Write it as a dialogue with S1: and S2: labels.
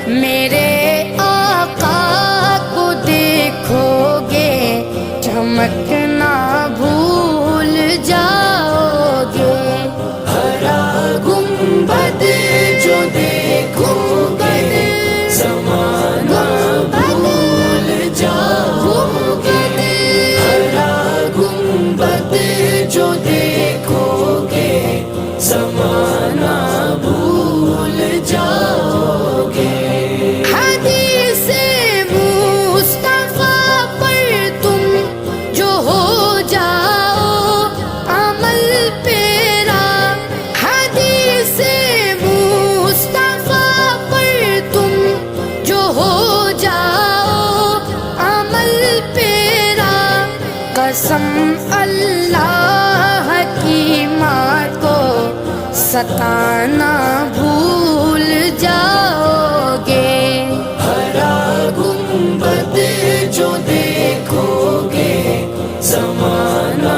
S1: میرے آقا کو دیکھو گے چمکنا بھول جاؤ گے،
S2: ہرا گنبد جو دیکھو گے زمانہ بھول جاؤ گے، ہرا گنبد جو دیکھو گے زمانہ بھول جاؤ گے۔
S1: حدیث مصطفیٰ پر تم جو ہو جاؤ عمل پیرا، حدیث مصطفیٰ پر تم جو ہو جاؤ عمل پیرا، قسم اللہ کی ماں کو ستانا بھول جاؤ گے،
S2: ہرا گنبد جو دیکھو گے زمانہ